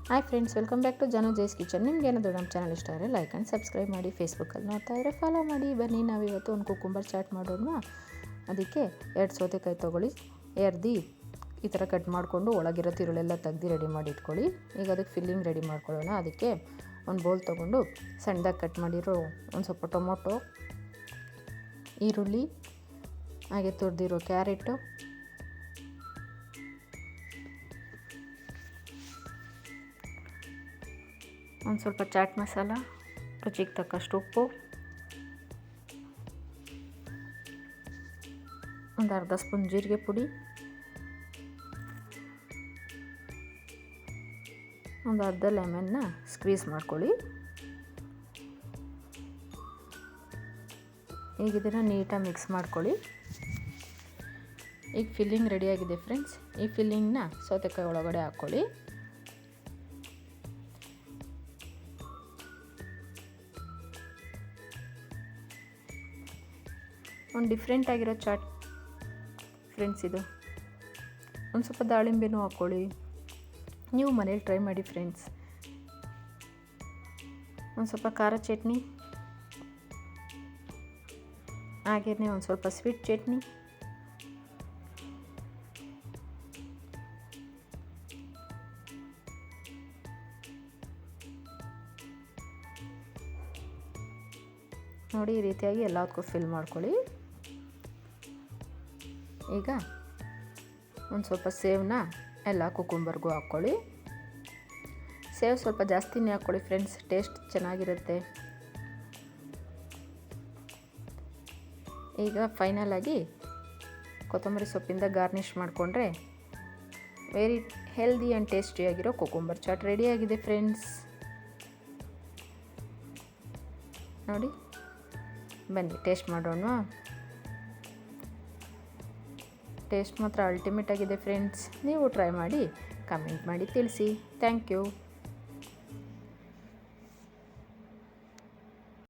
Hi friends, welcome back to Janu Jai's kitchen. ನಿಮ್ಗೆ ಏನಾದರೂ ನಮ್ಮ ಚಾನಲ್ ಇಷ್ಟ ಆದರೆ ಲೈಕ್ ಆ್ಯಂಡ್ ಸಬ್ಸ್ಕ್ರೈಬ್ ಮಾಡಿ. ಫೇಸ್ಬುಕ್ಕಲ್ಲಿ ನೋಡ್ತಾ ಇದ್ದರೆ ಫಾಲೋ ಮಾಡಿ. ಬನ್ನಿ, ನಾವಿವತ್ತು ಒಂದು ಕುಕ್ಕುಂಬರ್ ಚಾಟ್ ಮಾಡೋಣ. ಅದಕ್ಕೆ 2 ಸೌತೆಕಾಯಿ ತೊಗೊಳ್ಳಿ, ಎರ್ದು ಈ ಥರ ಕಟ್ ಮಾಡಿಕೊಂಡು ಒಳಗಿರೋ ತಿರುಳೆಲ್ಲ ತೆಗ್ದು ರೆಡಿ ಮಾಡಿ ಇಟ್ಕೊಳ್ಳಿ. ಈಗ ಅದಕ್ಕೆ ಫಿಲ್ಲಿಂಗ್ ರೆಡಿ ಮಾಡ್ಕೊಳ್ಳೋಣ. ಅದಕ್ಕೆ ಒಂದು ಬೌಲ್ ತೊಗೊಂಡು ಸಣ್ಣದಾಗಿ ಕಟ್ ಮಾಡಿರೋ ಒಂದು ಸ್ವಲ್ಪ ಟೊಮೊಟೊ, ಈರುಳ್ಳಿ, ಹಾಗೆ ತುರಿದಿರೋ ಕ್ಯಾರೆಟು, ಒಂದು ಸ್ವಲ್ಪ ಚಾಟ್ ಮಸಾಲ, ರುಚಿಗೆ ತಕ್ಕಷ್ಟು ಉಪ್ಪು, ಒಂದು ಅರ್ಧ ಸ್ಪೂನ್ ಜೀರಿಗೆ ಪುಡಿ, ಒಂದು ಅರ್ಧ ಲೆಮನ್ನ ಸ್ಕ್ವೀಸ್ ಮಾಡ್ಕೊಳ್ಳಿ. ಈಗ ಇದನ್ನು ನೀಟಾಗಿ ಮಿಕ್ಸ್ ಮಾಡ್ಕೊಳ್ಳಿ. ಈಗ ಫಿಲ್ಲಿಂಗ್ ರೆಡಿಯಾಗಿದೆ ಫ್ರೆಂಡ್ಸ್. ಈ ಫಿಲ್ಲಿಂಗ್ನ ಸೌತೆಕಾಯಿ ಒಳಗಡೆ ಹಾಕ್ಕೊಳ್ಳಿ. ಒಂದು ಡಿಫ್ರೆಂಟ್ ಆಗಿರೋ ಚಾಟ್ ಫ್ರೆಂಡ್ಸ್ ಇದು. ಒಂದು ಸ್ವಲ್ಪ ದಾಳಿಂಬೆನೂ ಹಾಕ್ಕೊಳ್ಳಿ. ನೀವು ಮನೇಲಿ ಟ್ರೈ ಮಾಡಿ ಫ್ರೆಂಡ್ಸ್. ಒಂದು ಸ್ವಲ್ಪ ಖಾರ ಚಟ್ನಿ, ಹಾಗೆಯೇ ಒಂದು ಸ್ವಲ್ಪ ಸ್ವೀಟ್ ಚಟ್ನಿ, ನೋಡಿ ಈ ರೀತಿಯಾಗಿ ಎಲ್ಲದಕ್ಕೂ ಫಿಲ್ ಮಾಡ್ಕೊಳ್ಳಿ. ಈಗ ಒಂದು ಸ್ವಲ್ಪ ಸೇವನ್ನ ಎಲ್ಲ ಕುಕ್ಕುಂಬರ್ಗೂ ಹಾಕ್ಕೊಳ್ಳಿ. ಸೇವ್ ಸ್ವಲ್ಪ ಜಾಸ್ತಿನೇ ಹಾಕ್ಕೊಳ್ಳಿ ಫ್ರೆಂಡ್ಸ್, ಟೇಸ್ಟ್ ಚೆನ್ನಾಗಿರುತ್ತೆ. ಈಗ ಫೈನಲಾಗಿ ಕೊತ್ತಂಬರಿ ಸೊಪ್ಪಿಂದ ಗಾರ್ನಿಷ್ ಮಾಡಿಕೊಂಡ್ರೆ ವೆರಿ ಹೆಲ್ದಿ ಆ್ಯಂಡ್ ಟೇಸ್ಟಿಯಾಗಿರೋ ಕುಕ್ಕುಂಬರ್ ಚಾಟ್ ರೆಡಿಯಾಗಿದೆ ಫ್ರೆಂಡ್ಸ್. ನೋಡಿ, ಬನ್ನಿ ಟೇಸ್ಟ್ ಮಾಡೋಣ. ಟೇಸ್ಟ್ ಮಾತ್ರ ಅಲ್ಟಿಮೇಟ್ ಆಗಿದೆ ಫ್ರೆಂಡ್ಸ್. ನೀವು ಟ್ರೈ ಮಾಡಿ ಕಮೆಂಟ್ ಮಾಡಿ ತಿಳಿಸಿ. Thank you.